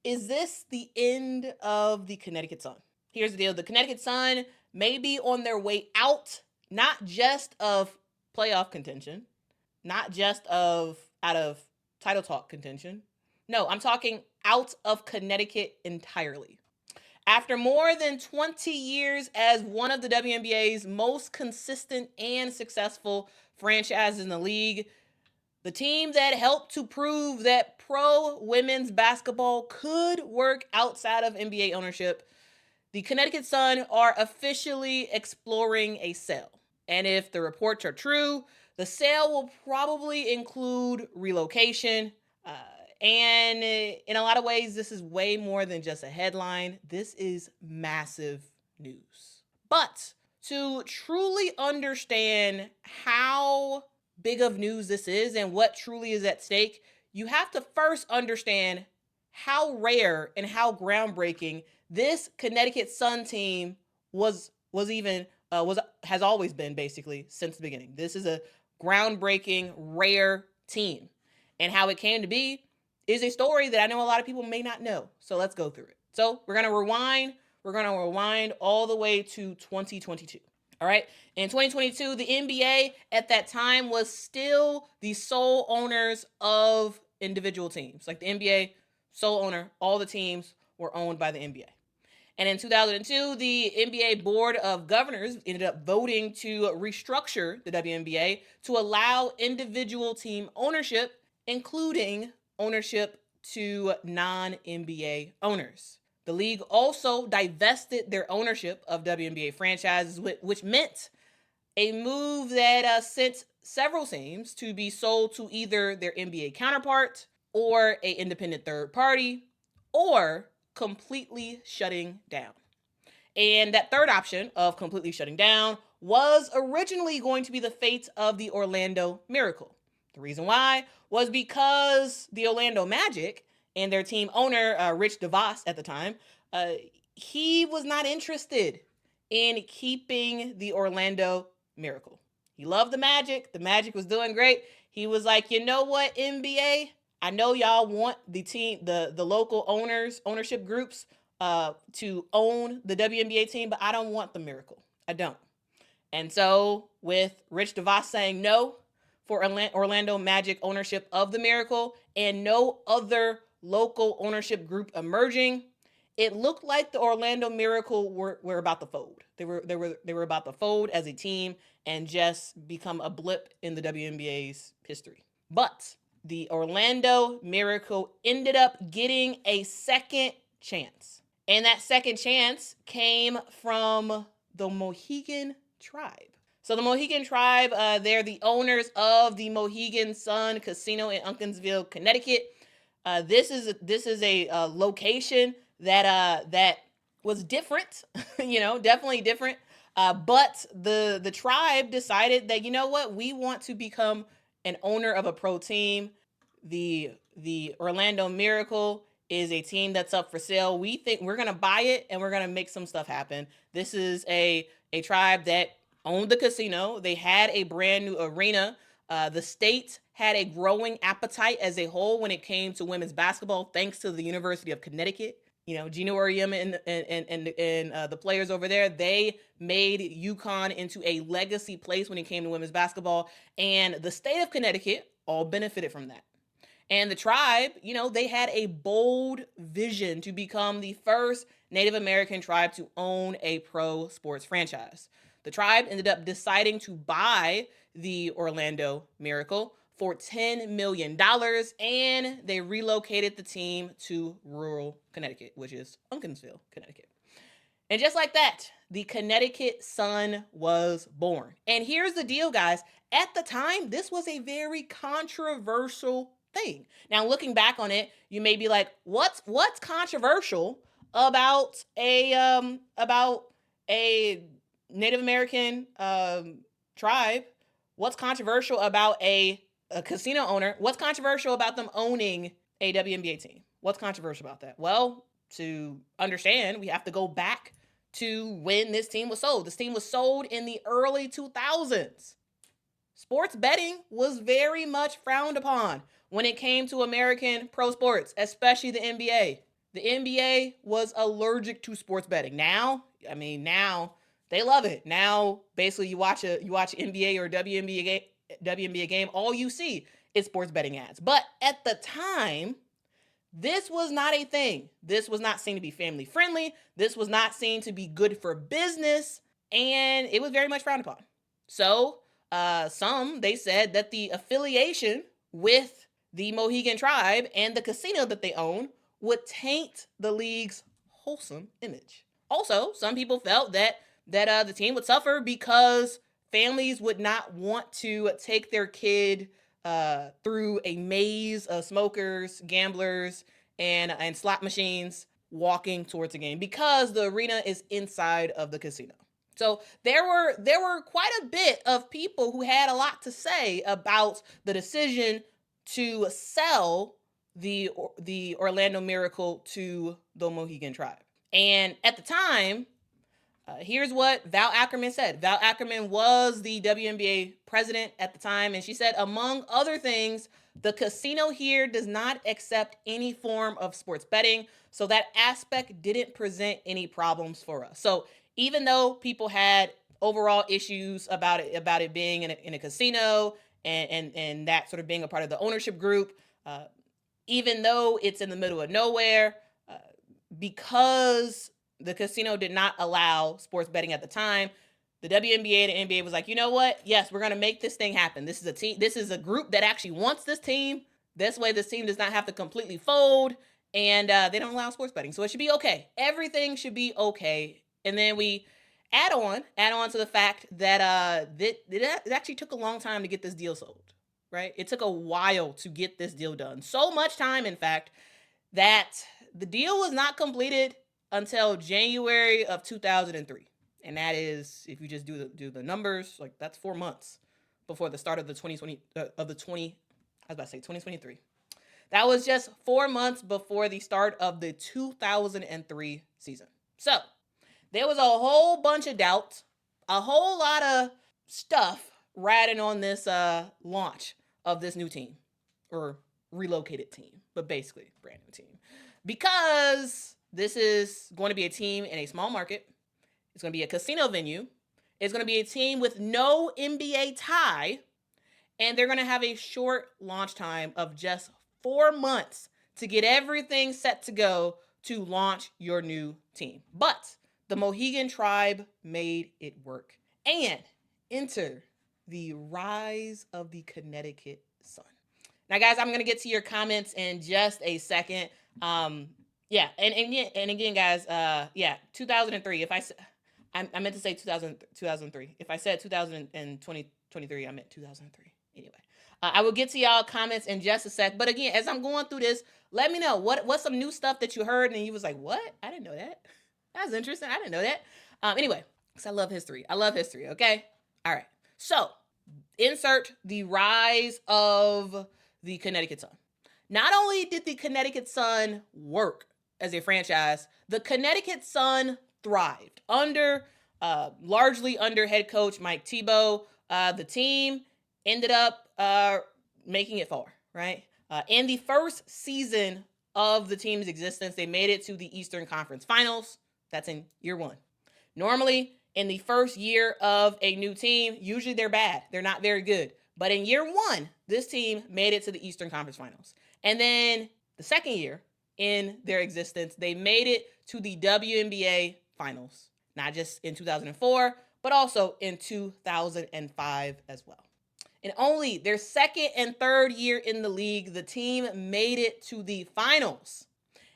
Is this the end of the Connecticut Sun? Here's the deal. The Connecticut Sun may be on their way out, not just of playoff contention, not just out of title talk contention. No, I'm talking out of Connecticut entirely. After more than 20 years as one of the WNBA's most consistent and successful franchises in the league, the team that helped to prove that pro women's basketball could work outside of NBA ownership, the Connecticut Sun are officially exploring a sale. And if the reports are true, the sale will probably include relocation. And in a lot of ways, this is way more than just a headline. This is massive news. But to truly understand how big of news this is and what truly is at stake, you have to first understand how rare and how groundbreaking this Connecticut Sun team has always been, basically, since the beginning. This is a groundbreaking, rare team. And how it came to be is a story that I know a lot of people may not know. So let's go through it. So we're going to rewind. We're going to rewind all the way to 2022. All right. In 2022, the NBA at that time was still the sole owners of individual teams. Like the NBA, sole owner, all the teams were owned by the NBA. And in 2002, the NBA Board of Governors ended up voting to restructure the WNBA to allow individual team ownership, including ownership to non-NBA owners. The league also divested their ownership of WNBA franchises, which meant a move that sent several teams to be sold to either their NBA counterpart or an independent third party, or completely shutting down. And that third option of completely shutting down was originally going to be the fate of the Orlando Miracle. The reason why was because the Orlando Magic and their team owner, Rich DeVos at the time, he was not interested in keeping the Orlando Miracle. He loved the Magic. The Magic was doing great. He was like, you know what, NBA? I know y'all want the team, the local ownership groups to own the WNBA team, but I don't want the Miracle. I don't. And so with Rich DeVos saying no for Orlando Magic ownership of the Miracle and no other local ownership group emerging, it looked like the Orlando Miracle were about to fold. They were about to fold as a team and just become a blip in the WNBA's history. But the Orlando Miracle ended up getting a second chance. And that second chance came from the Mohegan Tribe. So the Mohegan Tribe, they're the owners of the Mohegan Sun Casino in Uncasville, Connecticut. This is a location that was different, definitely different. But the tribe decided that, you know what, we want to become an owner of a pro team. The Orlando Miracle is a team that's up for sale. We think we're going to buy it and we're going to make some stuff happen. This is a tribe that owned the casino. They had a brand new arena. The state had a growing appetite as a whole when it came to women's basketball, thanks to the University of Connecticut. Gina Uriam and the players over there, they made UConn into a legacy place when it came to women's basketball. And the state of Connecticut all benefited from that. And the tribe, they had a bold vision to become the first Native American tribe to own a pro sports franchise. The tribe ended up deciding to buy the Orlando Miracle for $10 million, and they relocated the team to rural Connecticut, which is Uncasville, Connecticut. And just like that, the Connecticut Sun was born. And here's the deal, guys. At the time, this was a very controversial thing. Now, looking back on it, you may be like, what's controversial about a Native American tribe? What's controversial about a casino owner? What's controversial about them owning a WNBA team? What's controversial about that? Well, to understand, we have to go back to when this team was sold. This team was sold in the early 2000s. Sports betting was very much frowned upon when it came to American pro sports, especially the NBA. the NBA was allergic to sports betting. Now they love it. Now, basically, you watch NBA or WNBA game, all you see is sports betting ads. But at the time, this was not a thing. This was not seen to be family friendly. This was not seen to be good for business, and it was very much frowned upon. So, they said that the affiliation with the Mohegan Tribe and the casino that they own would taint the league's wholesome image. Also, some people felt that the team would suffer because families would not want to take their kid through a maze of smokers, gamblers, and slot machines walking towards a game because the arena is inside of the casino. So there were quite a bit of people who had a lot to say about the decision to sell the Orlando Miracle to the Mohegan Tribe. And at the time, here's what Val Ackerman said. Val Ackerman was the WNBA president at the time, and she said, among other things, the casino here does not accept any form of sports betting, so that aspect didn't present any problems for us. So even though people had overall issues about it being in a casino and that sort of being a part of the ownership group, even though it's in the middle of nowhere, because the casino did not allow sports betting at the time, the WNBA and the NBA was like, you know what? Yes, we're going to make this thing happen. This is a team. This is a group that actually wants this team. This way, this team does not have to completely fold, and they don't allow sports betting. So it should be okay. Everything should be okay. And then we add on to the fact that it actually took a long time to get this deal sold, right? It took a while to get this deal done. So much time, in fact, that the deal was not completed until January of 2003. And that is, if you just do the numbers, like that's 4 months before the start of the 2023. That was just 4 months before the start of the 2003 season. So there was a whole bunch of doubt, a whole lot of stuff riding on this launch of this new team, or relocated team, but basically brand new team, because this is going to be a team in a small market. It's going to be a casino venue. It's going to be a team with no NBA tie, and they're going to have a short launch time of just 4 months to get everything set to go to launch your new team. But the Mohegan Tribe made it work. And enter the rise of the Connecticut Sun. Now, guys, I'm going to get to your comments in just a second. Yeah, and again, guys, 2003. If I meant to say 2003. If I said 2023, I meant 2003. Anyway, I will get to y'all comments in just a sec. But again, as I'm going through this, let me know what's some new stuff that you heard and you was like, what? I didn't know that. That's interesting. I didn't know that. Anyway, because I love history. Okay. All right. So insert the rise of the Connecticut Sun. Not only did the Connecticut Sun work as a franchise, the Connecticut Sun thrived largely under head coach Mike Tebow. The team ended up making it far, right? In the first season of the team's existence, they made it to the Eastern Conference Finals. That's in year one. Normally, in the first year of a new team, usually they're bad. They're not very good. But in year one, this team made it to the Eastern Conference Finals. And then the second year in their existence, they made it to the WNBA Finals. Not just in 2004, but also in 2005 as well. In only their second and third year in the league, the team made it to the finals.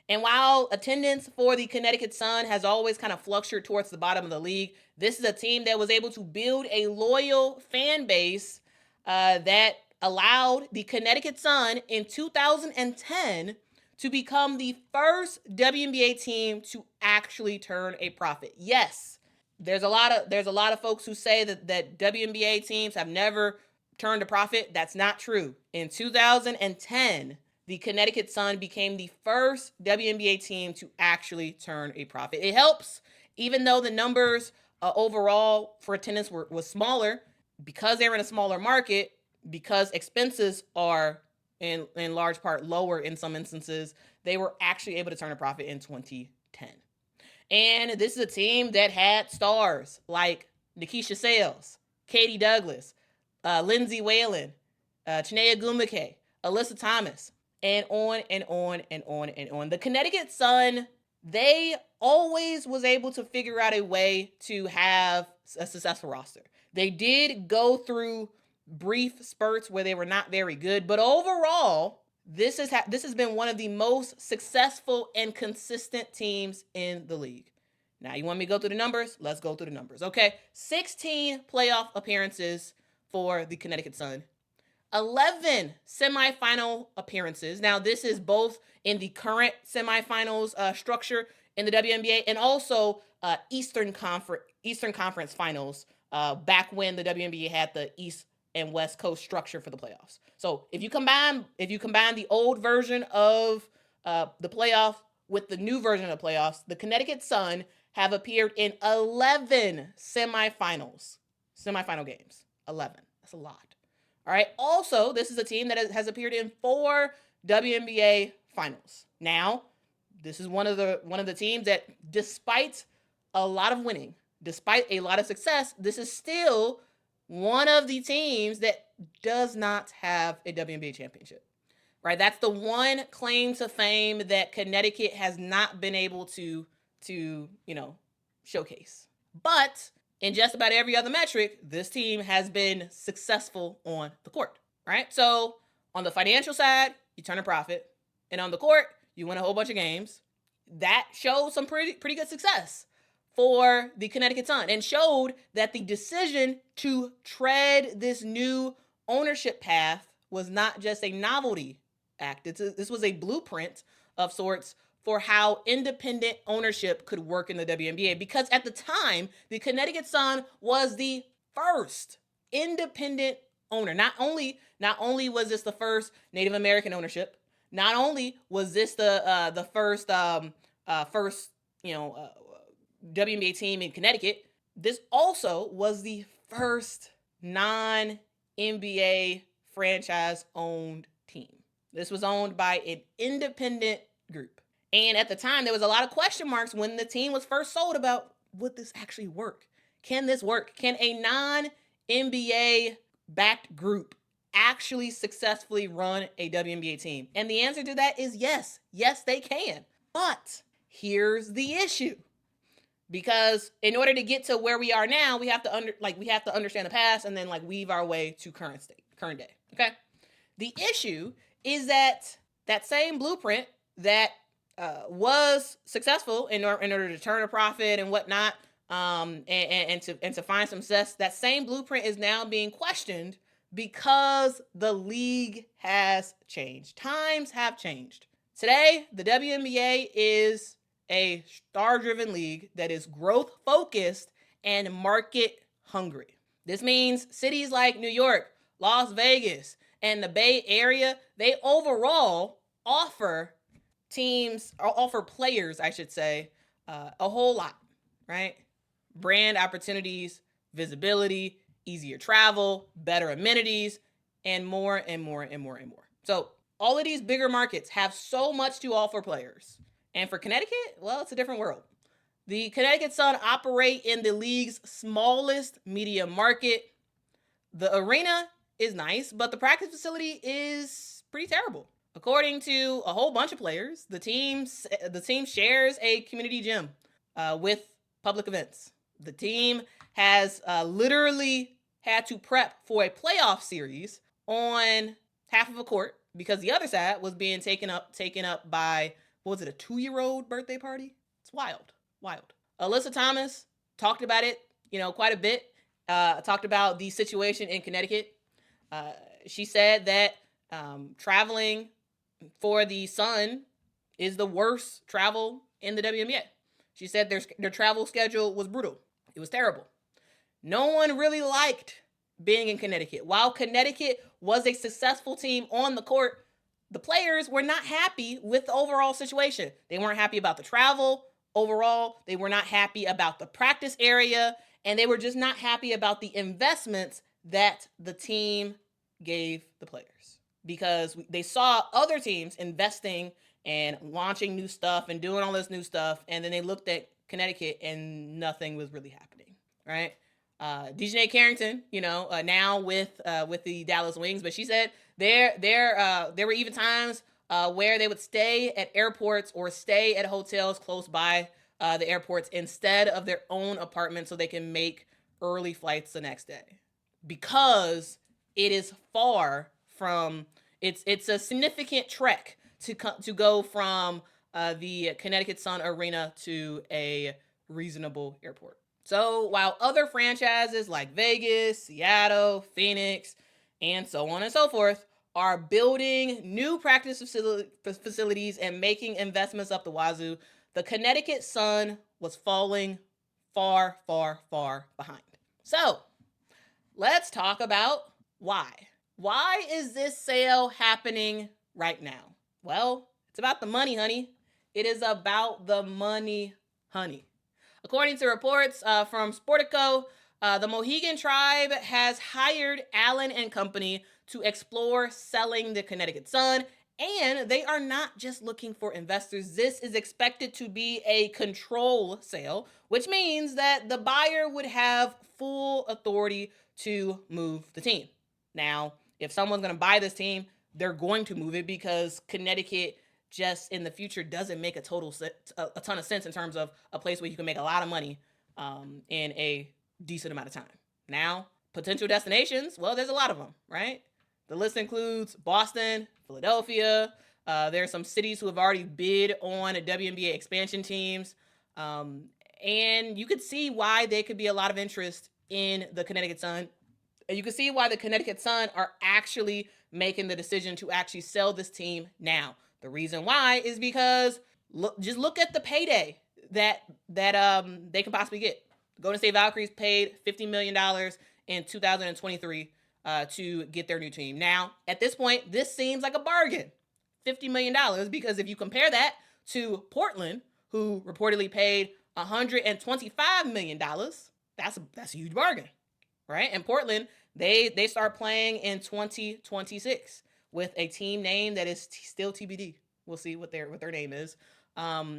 And while attendance for the Connecticut Sun has always kind of fluctuated towards the bottom of the league, this is a team that was able to build a loyal fan base that allowed the Connecticut Sun in 2010 to become the first WNBA team to actually turn a profit. Yes, there's a lot of folks who say that WNBA teams have never turned a profit. That's not true. In 2010, the Connecticut Sun became the first WNBA team to actually turn a profit. It helps, even though the numbers overall for attendance was smaller, because they're in a smaller market, because expenses are in large part lower in some instances, they were actually able to turn a profit in 2010. And this is a team that had stars like Nikisha Sales, Katie Douglas, Lindsay Whalen, Chinea Gumake, Alyssa Thomas, and on and on and on and on. The Connecticut Sun, they always was able to figure out a way to have a successful roster. They did go through brief spurts where they were not very good, but overall, this has been one of the most successful and consistent teams in the league. Now, you want me to go through the numbers? Let's go through the numbers. Okay, 16 playoff appearances for the Connecticut Sun. 11 semifinal appearances. Now, this is both in the current semifinals structure in the WNBA and also Eastern Conference Finals back when the WNBA had the East and West Coast structure for the playoffs. So if you combine the old version of the playoff with the new version of the playoffs, the Connecticut Sun have appeared in 11 semifinal games. 11. That's a lot. All right. Also, this is a team that has appeared in 4 WNBA finals. Now, this is one of the teams that, despite a lot of winning, despite a lot of success, this is still one of the teams that does not have a WNBA championship. Right? That's the one claim to fame that Connecticut has not been able to showcase. But in just about every other metric, this team has been successful on the court, right? So on the financial side, you turn a profit. And on the court, you win a whole bunch of games. That shows some pretty good success for the Connecticut Sun and showed that the decision to tread this new ownership path was not just a novelty act. This was a blueprint of sorts for how independent ownership could work in the WNBA, because at the time, the Connecticut Sun was the first independent owner. Not only was this the first Native American ownership, not only was this the first WNBA team in Connecticut, this also was the first non-NBA franchise-owned team. This was owned by an independent group. And at the time, there was a lot of question marks when the team was first sold about, would this actually work? Can this work? Can a non-NBA backed group actually successfully run a WNBA team? And the answer to that is yes. Yes, they can. But here's the issue. Because in order to get to where we are now, we have to understand the past and then weave our way to current day. Okay? The issue is that same blueprint that was successful in order to turn a profit and whatnot, and to find some success, that same blueprint is now being questioned because the league has changed. Times have changed. Today, the WNBA is a star-driven league that is growth-focused and market-hungry. This means cities like New York, Las Vegas, and the Bay Area, they overall offer players, I should say, a whole lot, right? Brand opportunities, visibility, easier travel, better amenities, and more and more and more and more. So all of these bigger markets have so much to offer players. And for Connecticut, well, it's a different world. The Connecticut Sun operate in the league's smallest media market. The arena is nice, but the practice facility is pretty terrible. According to a whole bunch of players, the team shares a community gym with public events. The team has literally had to prep for a playoff series on half of a court because the other side was being taken up by, what was it, a 2-year-old birthday party? It's wild. Alyssa Thomas talked about it, quite a bit. Talked about the situation in Connecticut. She said that traveling for the Sun is the worst travel in the WNBA. She said their travel schedule was brutal. It was terrible. No one really liked being in Connecticut. While Connecticut was a successful team on the court, the players were not happy with the overall situation. They weren't happy about the travel overall. They were not happy about the practice area, and they were just not happy about the investments that the team gave the players. because they saw other teams investing and launching new stuff and doing all this new stuff, and then they looked at Connecticut and nothing was really happening, right? Dejanay Carrington, now with the Dallas Wings, but she said there were even times where they would stay at airports or stay at hotels close by the airports instead of their own apartment so they can make early flights the next day, because it is far from it's a significant trek to go from the Connecticut Sun Arena to a reasonable airport. So while other franchises like Vegas, Seattle, Phoenix, and so on and so forth are building new practice facilities and making investments up the wazoo, the Connecticut Sun was falling far, far, far behind. So let's talk about why. Why is this sale happening right now? Well, it's about the money, honey. It is about the money, honey. According to reports from Sportico, the Mohegan Tribe has hired Allen and Company to explore selling the Connecticut Sun, and they are not just looking for investors. This is expected to be a control sale, which means that the buyer would have full authority to move the team. Now, if someone's going to buy this team, they're going to move it because Connecticut just in the future doesn't make a ton of sense in terms of a place where you can make a lot of money in a decent amount of time. Now, potential destinations, well, there's a lot of them, right? The list includes Boston, Philadelphia. There are some cities who have already bid on WNBA expansion teams. And you could see why there could be a lot of interest in the Connecticut Sun. And you can see why the Connecticut Sun are actually making the decision to actually sell this team now. The reason why is because just look at the payday that they can possibly get. The Golden State Valkyries paid $50 million in 2023 to get their new team. Now, at this point, this seems like a bargain. $50 million, because if you compare that to Portland, who reportedly paid $125 million, that's a huge bargain, right? And Portland, they start playing in 2026 with a team name that is still TBD. We'll see what their name is. I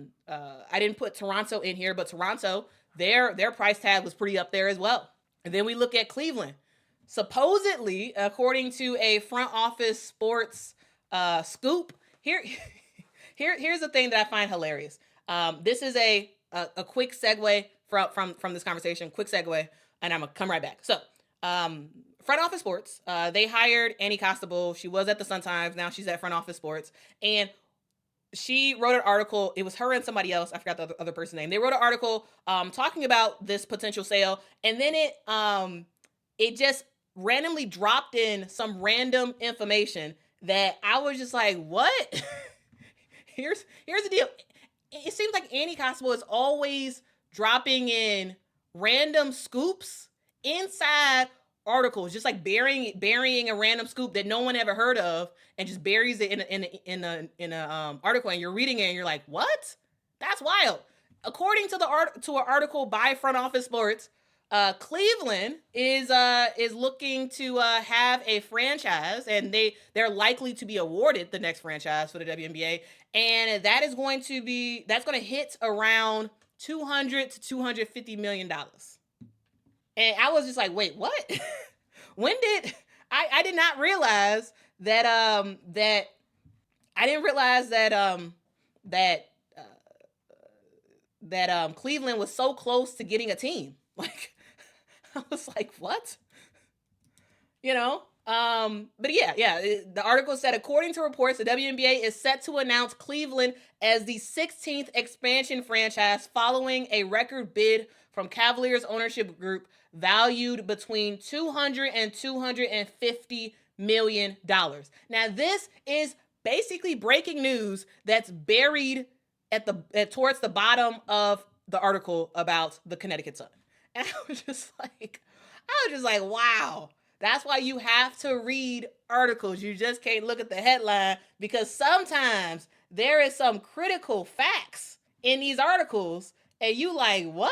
didn't put Toronto in here, but Toronto, their price tag was pretty up there as well. And then we look at Cleveland. Supposedly, according to a front office sports scoop, here's the thing that I find hilarious. This is a quick segue from this conversation. Quick segue, and I'm gonna come right back. So, front office sports, they hired Annie Costabile. She was at the Sun-Times. Now she's at front office sports, and she wrote an article. It was her and somebody else. I forgot the other person's name. They wrote an article talking about this potential sale, and then it just randomly dropped in some random information that I was just like, what? Here's the deal. It seems like Annie Costabile is always dropping in random scoops inside articles, just like burying a random scoop that no one ever heard of, and just buries it in a article, and you're reading it and you're like, what? That's wild. According to an article by Front Office Sports, Cleveland is looking to have a franchise, and they're likely to be awarded the next franchise for the WNBA, and that's going to hit around $200 to $250 million. And I was just like, wait, what? When did I did not realize that Cleveland was so close to getting a team. Like, I was like, what? But yeah. The article said, according to reports, the WNBA is set to announce Cleveland as the 16th expansion franchise following a record bid from Cavaliers ownership group valued between $200 and $250 million. Now, this is basically breaking news that's buried towards the bottom of the article about the Connecticut Sun. And I was just like, wow. That's why you have to read articles. You just can't look at the headline, because sometimes there is some critical facts in these articles, and you like, what?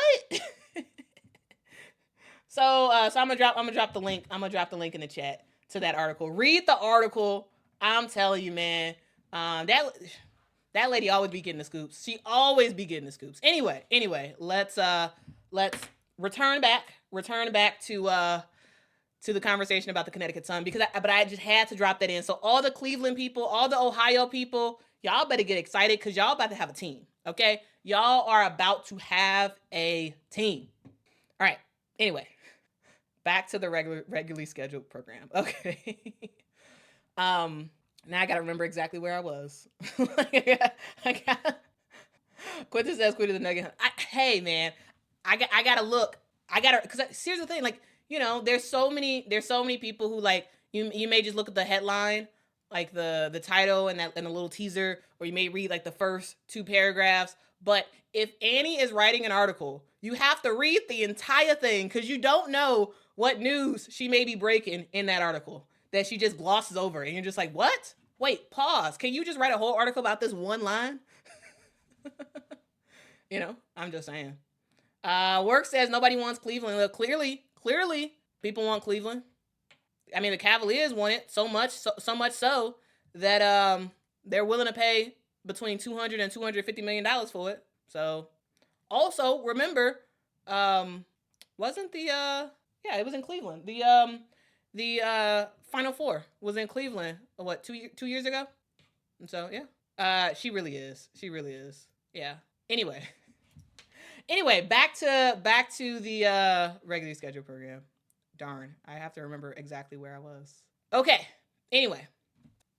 So I'm gonna drop the link. I'm gonna drop the link in the chat to that article. Read the article. I'm telling you, man. That lady always be getting the scoops. She always be getting the scoops. Anyway, let's return back to the conversation about the Connecticut Sun because I just had to drop that in. So all the Cleveland people, all the Ohio people, y'all better get excited because y'all about to have a team. Okay, y'all are about to have a team. All right. Anyway, back to the regularly scheduled program. Okay. Now I gotta remember exactly where I was. I got Quita says Quita the Nugget. Hey man, I gotta look. I gotta because here's the thing. Like there's so many people who like you may just look at the headline, like the title and the little teaser, or you may read like the first 2 paragraphs. But if Annie is writing an article, you have to read the entire thing because you don't know what news she may be breaking in that article that she just glosses over, and you're just like, what? Wait, pause. Can you just write a whole article about this one line? I'm just saying. Work says nobody wants Cleveland. Well, clearly, people want Cleveland. I mean, the Cavaliers want it so much so that they're willing to pay between $200 and $250 million for it. So, also remember, wasn't the it was in Cleveland. The Final Four was in Cleveland. What 2 years ago? And so yeah, she really is. Yeah. Anyway, back to the regularly scheduled program. Darn, I have to remember exactly where I was. Okay. Anyway,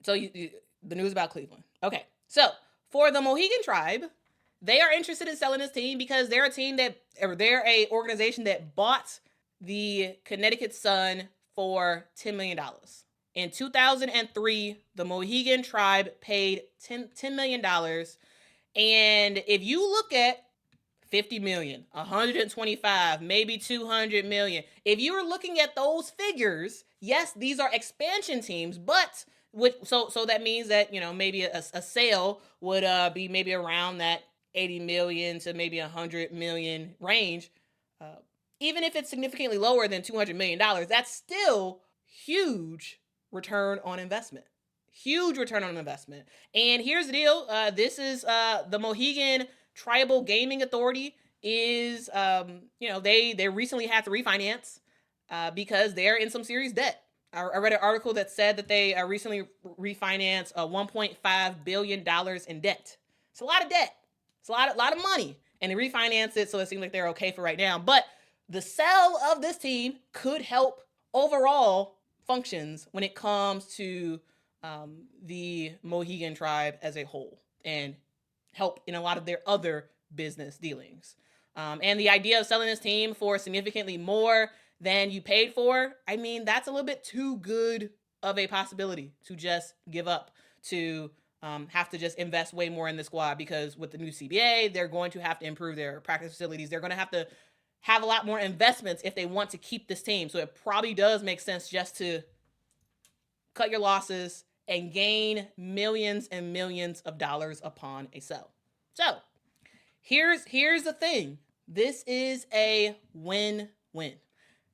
so the news about Cleveland. Okay, so for the Mohegan Tribe, they are interested in selling this team because they're a organization that bought the Connecticut Sun for $10 million. In 2003, the Mohegan Tribe paid $10 million. And if you look at 50 million, 125, maybe 200 million, if you were looking at those figures, yes, these are expansion teams, but so that means that maybe a sale would be maybe around that 80 million to maybe 100 million range. Even if it's significantly lower than $200 million, that's still huge return on investment. And here's the deal. This is the Mohegan Tribal Gaming Authority is, they recently had to refinance because they're in some serious debt. I read an article that said that they recently refinanced $1.5 billion in debt. It's a lot of debt. It's a lot of money. And they refinanced it, so it seems like they're okay for right now. But the sale of this team could help overall functions when it comes to the Mohegan Tribe as a whole and help in a lot of their other business dealings. And the idea of selling this team for significantly more than you paid for, I mean, that's a little bit too good of a possibility to just give up, to have to just invest way more in the squad, because with the new CBA, they're going to have to improve their practice facilities. They're going to have a lot more investments if they want to keep this team. So it probably does make sense just to cut your losses and gain millions and millions of dollars upon a sell. So here's the thing. This is a win-win.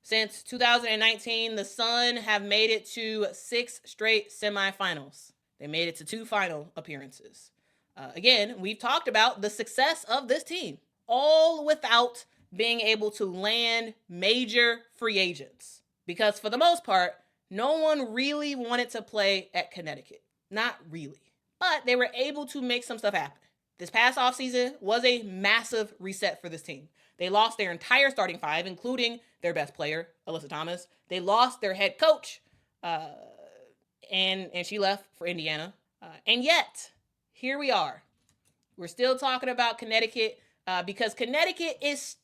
Since 2019, the Sun have made it to 6 straight semifinals. They made it to 2 final appearances. Again, we've talked about the success of this team, all without being able to land major free agents. Because for the most part, no one really wanted to play at Connecticut. Not really. But they were able to make some stuff happen. This past offseason was a massive reset for this team. They lost their entire starting 5, including their best player, Alyssa Thomas. They lost their head coach, and she left for Indiana. And yet, here we are. We're still talking about Connecticut because Connecticut is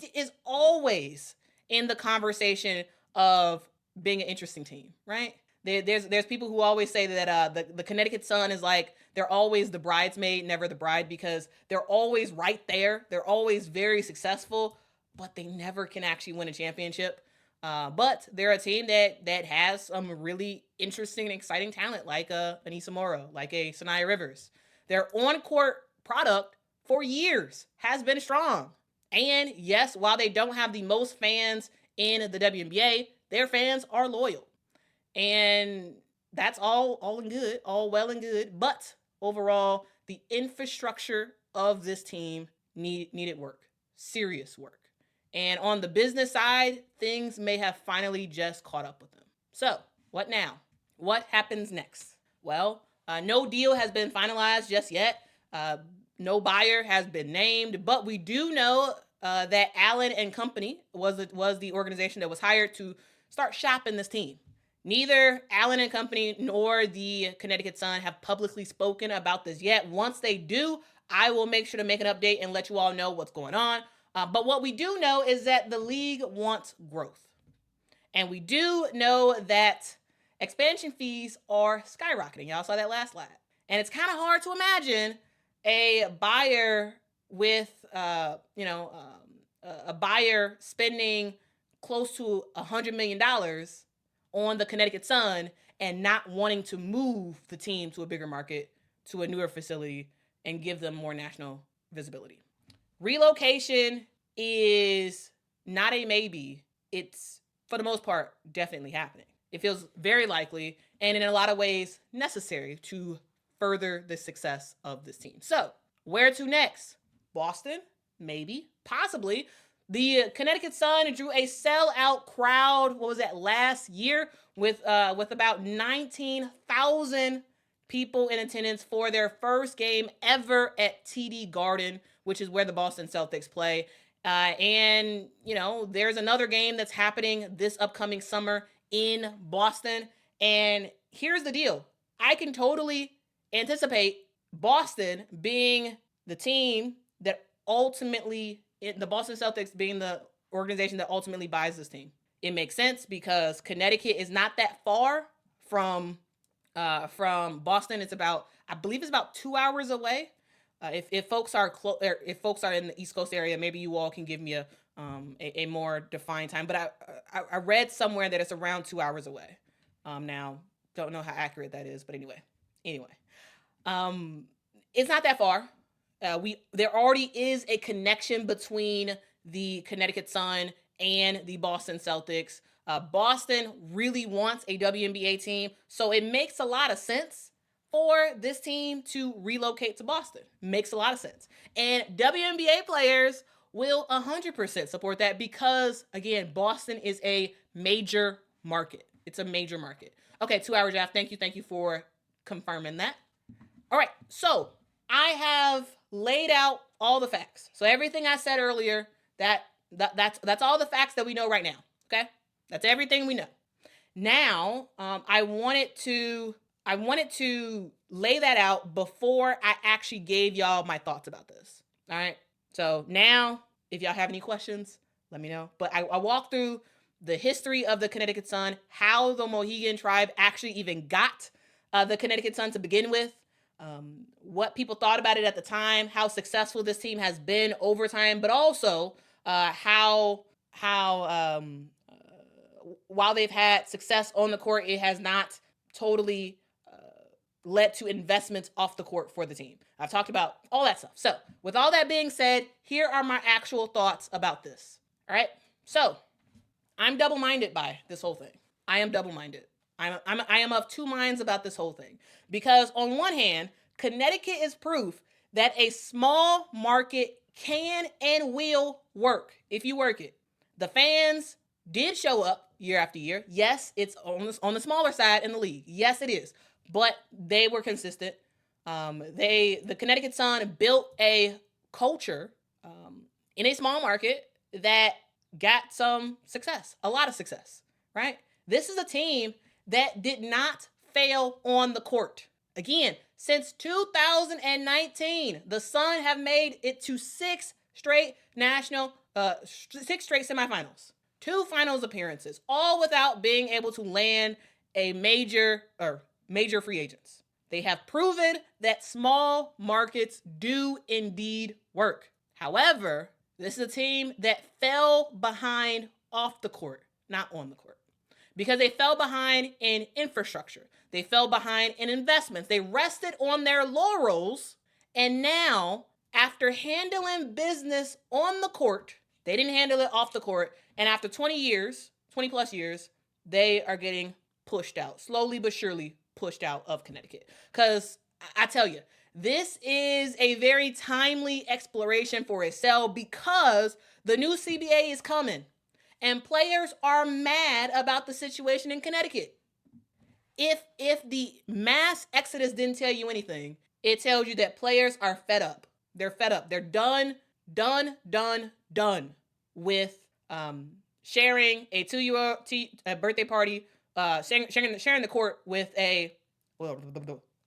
always in the conversation of being an interesting team, right? There's people who always say that the Connecticut Sun is like, they're always the bridesmaid, never the bride, because they're always right there. They're always very successful, but they never can actually win a championship. But they're a team that has some really interesting and exciting talent, like Anissa Morrow, like a Sanaya Rivers. Their on-court product for years has been strong. And yes, while they don't have the most fans in the WNBA, their fans are loyal. And that's all and good, all well and good. But overall, the infrastructure of this team needed work, serious work. And on the business side, things may have finally just caught up with them. So, what now? What happens next? Well, no deal has been finalized just yet. No buyer has been named, but we do know that Allen and Company was the organization that was hired to start shopping this team. Neither Allen and Company nor the Connecticut Sun have publicly spoken about this yet. Once they do, I will make sure to make an update and let you all know what's going on. But what we do know is that the league wants growth. And we do know that expansion fees are skyrocketing. Y'all saw that last slide. And it's kind of hard to imagine a buyer with, a buyer spending close to $100 million on the Connecticut Sun and not wanting to move the team to a bigger market, to a newer facility, and give them more national visibility. Relocation is not a maybe. It's, for the most part, definitely happening. It feels very likely and in a lot of ways necessary to further the success of this team. So, where to next? Boston? Maybe. Possibly. The Connecticut Sun drew a sellout crowd, what was that, last year, with about 19,000 people in attendance for their first game ever at TD Garden, which is where the Boston Celtics play. And, there's another game that's happening this upcoming summer in Boston. And here's the deal. I can totally anticipate Boston being the team that ultimately, the Boston Celtics being the organization that ultimately buys this team. It makes sense because Connecticut is not that far from Boston. It's about, I believe it's about 2 hours away. If folks are if folks are in the East Coast area, maybe you all can give me a more defined time. But I read somewhere that it's around 2 hours away. Now don't know how accurate that is, but anyway, it's not that far. There already is a connection between the Connecticut Sun and the Boston Celtics. Boston really wants a WNBA team, so it makes a lot of sense for this team to relocate to Boston. Makes a lot of sense. And WNBA players will 100% support that because, again, Boston is a major market. It's a major market. Okay, 2 hours, Jeff. Thank you for confirming that. All right, so I have laid out all the facts. So everything I said earlier, that's all the facts that we know right now, okay? That's everything we know. Now, I wanted to lay that out before I actually gave y'all my thoughts about this. All right. So now, if y'all have any questions, let me know. But I walked through the history of the Connecticut Sun, how the Mohegan Tribe actually even got the Connecticut Sun to begin with, what people thought about it at the time, how successful this team has been over time, but also how while they've had success on the court, it has not totally led to investments off the court for the team. I've talked about all that stuff. So with all that being said, here are my actual thoughts about this. All right. So I'm double-minded by this whole thing. I am double-minded. I am of two minds about this whole thing because on one hand, Connecticut is proof that a small market can and will work if you work it. The fans did show up year after year. Yes, it's on the smaller side in the league. Yes, it is. But they were consistent. The Connecticut Sun built a culture in a small market that got some success, a lot of success, right? This is a team that did not fail on the court. Again, since 2019, the Sun have made it to six straight semifinals, 2 finals appearances, all without being able to land a major free agents. They have proven that small markets do indeed work. However, this is a team that fell behind off the court, not on the court, because they fell behind in infrastructure. They fell behind in investments. They rested on their laurels, and now, after handling business on the court, they didn't handle it off the court, and after 20 plus years, they are getting pushed out, slowly but surely pushed out of Connecticut. Because I tell you, this is a very timely exploration for a sell because the new CBA is coming and players are mad about the situation in Connecticut. If the mass exodus didn't tell you anything, it tells you that players are fed up. They're fed up. They're done with sharing a 2-year birthday party, sharing the court with a. Well,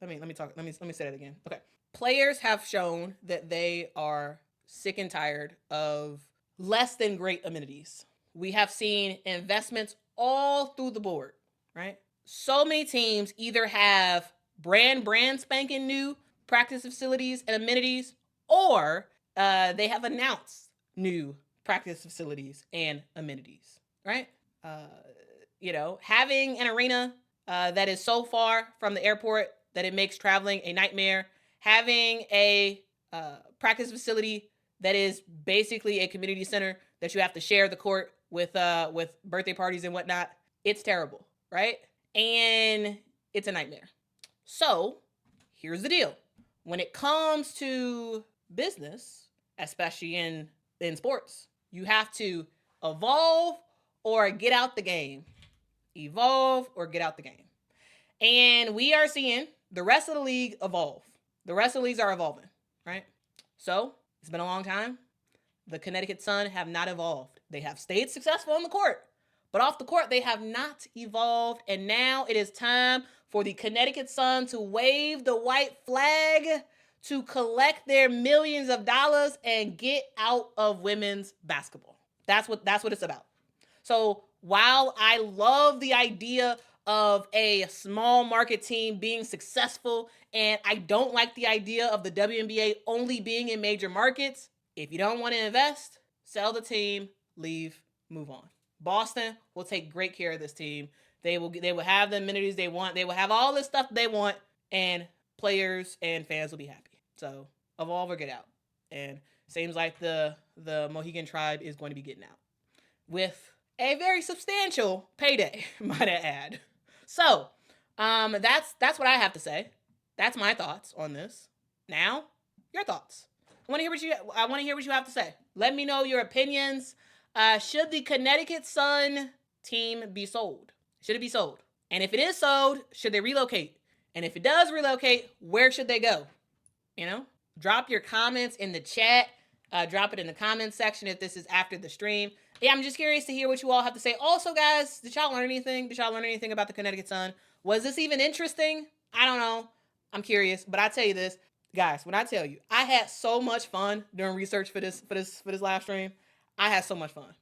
let me talk. Let me say that again. Okay, players have shown that they are sick and tired of less than great amenities. We have seen investments all through the board, right? So many teams either have brand spanking new practice facilities and amenities, or they have announced new practice facilities and amenities, right? Having an arena that is so far from the airport that it makes traveling a nightmare, having a practice facility that is basically a community center that you have to share the court with birthday parties and whatnot, it's terrible, right? And it's a nightmare. So here's the deal. When it comes to business, especially in sports, you have to evolve or get out the game. Evolve or get out the game. And we are seeing the rest of the league evolve. The rest of the leagues are evolving, right? So it's been a long time. The Connecticut Sun have not evolved. They have stayed successful on the court, but off the court, they have not evolved. And now it is time for the Connecticut Sun to wave the white flag, to collect their millions of dollars and get out of women's basketball. That's what it's about. So while I love the idea of a small market team being successful, and I don't like the idea of the WNBA only being in major markets, if you don't want to invest, sell the team, leave, move on. Boston will take great care of this team. They will have the amenities they want. They will have all this stuff they want, and players and fans will be happy. So evolve or get out. And seems like the Mohegan Tribe is going to be getting out with a very substantial payday, might I add. So that's what I have to say. That's my thoughts on this. Now, your thoughts. I want to hear what you have to say. Let me know your opinions. Should the Connecticut Sun team be sold? Should it be sold? And if it is sold, should they relocate? And if it does relocate, where should they go? Drop your comments in the chat. Drop it in the comments section if this is after the stream. Yeah, I'm just curious to hear what you all have to say. Also, guys, did y'all learn anything? Did y'all learn anything about the Connecticut Sun? Was this even interesting? I don't know. I'm curious, but I tell you this, guys. When I tell you, I had so much fun doing research for this live stream. I had so much fun.